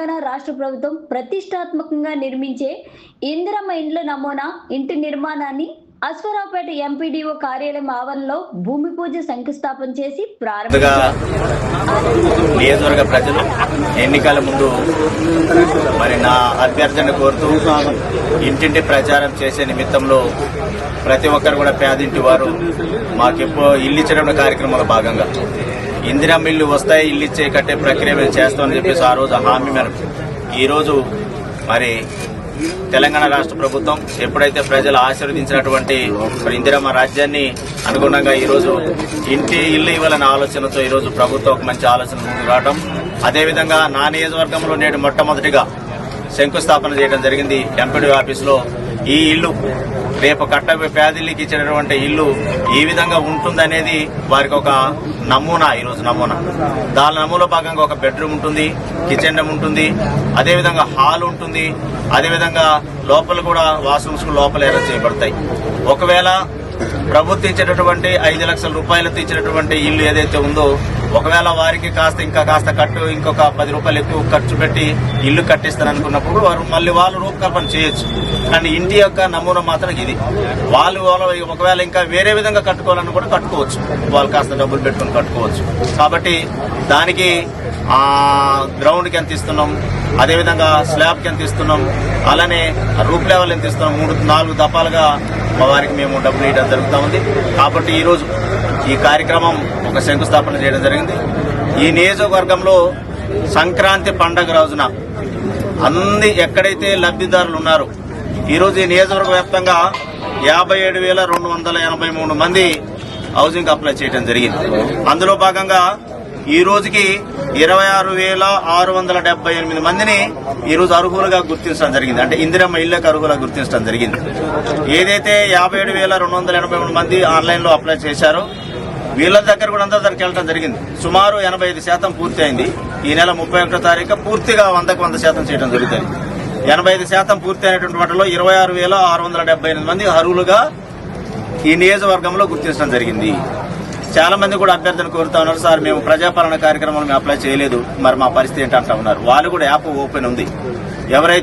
తెలంగాణ రాష్ట్ర ప్రభుత్వం ప్రతిష్టాత్మకంగా నిర్మించే ఇందిరమ్మ ఇండ్ల నమూనా ఇంటి నిర్మాణాన్ని అశ్వరావుపేట ఎంపీడీఓ కార్యాలయం ఆవరణలో భూమి పూజ శంకుస్థాపన చేసి నియోజకవర్గ ప్రజలు ఎన్నికల ముందు మరి నా అభ్యర్థన కోరుతూ ఇంటింటి ప్రచారం చేసే నిమిత్తంలో ప్రతి ఒక్కరు కూడా పేదింటి వారు మాకెప్పుడు ఇల్లు ఇచ్చడం కార్యక్రమంలో భాగంగా ఇందిరమ్మ ఇల్లు వస్తాయి, ఇల్లు ఇచ్చే కట్టే ప్రక్రియ మేము చేస్తామని చెప్పేసి ఆ రోజు హామీ మేరకు ఈరోజు మరి తెలంగాణ రాష్ట్ర ప్రభుత్వం ఎప్పుడైతే ప్రజలు ఆశీర్వదించినటువంటి మరి ఇందిరమ్మ రాజ్యాన్ని అనుగుణంగా ఈరోజు ఇల్లు ఇవ్వాలనే ఆలోచనతో ఈరోజు ప్రభుత్వం ఒక మంచి ఆలోచన ముందుకు రావడం, అదేవిధంగా నా నియోజకవర్గంలో నేడు మొట్టమొదటిగా శంకుస్థాపన చేయడం జరిగింది. ఎంపీడీ ఆఫీసులో ఈ ఇల్లు రేపు కట్టబోయే పేదలకు ఇచ్చినటువంటి ఇల్లు ఈ విధంగా ఉంటుందనేది వారికి ఒక నమూనా. ఈరోజు నమూనా దాని నమూనా భాగంగా ఒక బెడ్రూమ్ ఉంటుంది, కిచెన్ రూమ్ ఉంటుంది, అదేవిధంగా హాల్ ఉంటుంది, అదేవిధంగా లోపల కూడా వాష్రూమ్స్ లోపల ఏర్పాటు చేయబడతాయి. ఒకవేళ ప్రభుత్వం ఇచ్చేటటువంటి 5 లక్షల రూపాయలతో ఇచ్చినటువంటి ఇల్లు ఏదైతే ఉందో ఒకవేళ వారికి ఇంకా కాస్త ఇంకొక 10 రూపాయలు ఎక్కువ ఖర్చు పెట్టి ఇల్లు కట్టిస్తారనుకున్నప్పుడు వాళ్ళు రూపకల్పన చేయొచ్చు. కానీ ఇంటి యొక్క నమూనా మాత్రం ఇది. వాళ్ళు ఒకవేళ ఇంకా వేరే విధంగా కట్టుకోవాలని కూడా కట్టుకోవచ్చు, వాళ్ళు కాస్త డబ్బులు పెట్టుకుని కట్టుకోవచ్చు. కాబట్టి దానికి గ్రౌండ్కి ఎంత ఇస్తున్నాం, అదేవిధంగా స్లాబ్కి ఎంత ఇస్తున్నాం, అలానే రూప్ లెవెల్ ఎంత ఇస్తున్నాం, 3-4 దఫాలుగా వారికి మేము డబ్బులు ఇవ్వడం జరుగుతూ ఉంది. కాబట్టి ఈరోజు ఈ కార్యక్రమం ఒక శంకుస్థాపన చేయడం జరిగింది. ఈ నియోజకవర్గంలో సంక్రాంతి పండగ రోజున ఎక్కడైతే లబ్ధిదారులు ఉన్నారో ఈరోజు ఈ నియోజకవర్గ వ్యాప్తంగా 57,283 మంది హౌసింగ్ అప్లై చేయడం జరిగింది. అందులో భాగంగా ఈ రోజుకి 26,678 మందిని ఈ రోజు అర్హులుగా గుర్తించడం జరిగింది. అంటే ఇందిరమ్మ ఇళ్లకు అర్హులుగా గుర్తించడం జరిగింది. ఏదైతే 57,283 మంది ఆన్లైన్ లో అప్లై చేశారో వీళ్ళ దగ్గర కూడా అందరి దగ్గరికి వెళ్ళడం జరిగింది. సుమారు 85% పూర్తి అయింది. ఈ నెల 31వ తారీఖు పూర్తిగా 100% చేయడం జరుగుతుంది. 85% పూర్తి అయినటువంటి వాటిలో 26,678 మంది అర్హులుగా ఈ నియోజకవర్గంలో గుర్తించడం జరిగింది. చాలా మంది కూడా అభ్యర్థన కోరుతా ఉన్నారు, సార్ మేము ప్రజాపాలన కార్యక్రమాలు మేము అప్లై చేయలేదు, మరి మా పరిస్థితి ఏంటంటా ఉన్నారు. వాళ్ళు కూడా యాప్ ఓపెన్ ఉంది. ఎవరైతే